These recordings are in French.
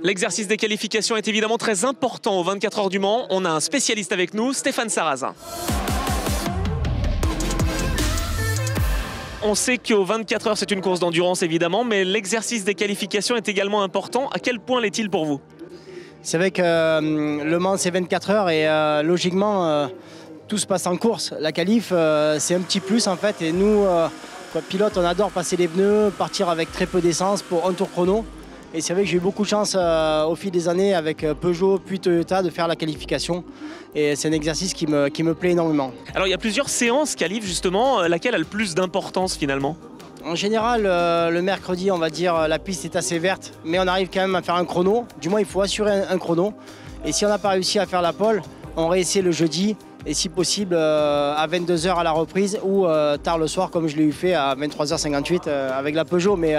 L'exercice des qualifications est évidemment très important aux 24 heures du Mans. On a un spécialiste avec nous, Stéphane Sarrazin. On sait qu'aux 24 heures, c'est une course d'endurance évidemment, mais l'exercice des qualifications est également important. À quel point l'est-il pour vous? C'est vrai que Le Mans, c'est 24 heures et logiquement, tout se passe en course. La qualif, c'est un petit plus en fait. Et nous, pilotes, on adore passer les pneus, partir avec très peu d'essence pour un tour chrono. Et c'est vrai que j'ai eu beaucoup de chance au fil des années avec Peugeot puis Toyota de faire la qualification. Et c'est un exercice qui me plaît énormément. Alors il y a plusieurs séances qualif justement. Laquelle a le plus d'importance finalement? En général, le mercredi, on va dire, la piste est assez verte, mais on arrive quand même à faire un chrono. Du moins, il faut assurer un chrono. Et si on n'a pas réussi à faire la pole, on réessaie le jeudi, et si possible à 22 h à la reprise ou tard le soir, comme je l'ai eu fait à 23 h 58 avec la Peugeot. Mais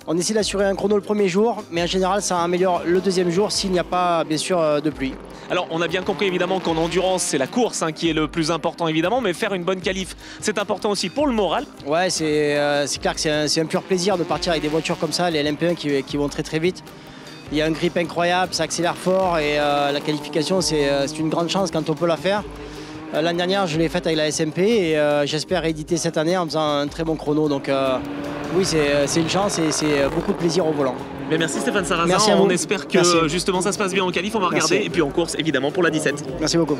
on essaie d'assurer un chrono le premier jour, mais en général, ça améliore le deuxième jour s'il n'y a pas, bien sûr, de pluie. Alors, on a bien compris évidemment qu'en endurance, c'est la course qui est le plus important évidemment, mais faire une bonne qualif, c'est important aussi pour le moral. Ouais, c'est clair que c'est un pur plaisir de partir avec des voitures comme ça, les LMP1 qui vont très très vite. Il y a un grip incroyable, ça accélère fort et la qualification, c'est une grande chance quand on peut la faire. L'année dernière, je l'ai faite avec la SMP et j'espère rééditer cette année en faisant un très bon chrono. Donc oui, c'est une chance et c'est beaucoup de plaisir au volant. Mais merci Stéphane Sarrazin, merci à vous. On espère que justement ça se passe bien en qualif, on va regarder. Et puis en course évidemment pour la 17. Merci beaucoup.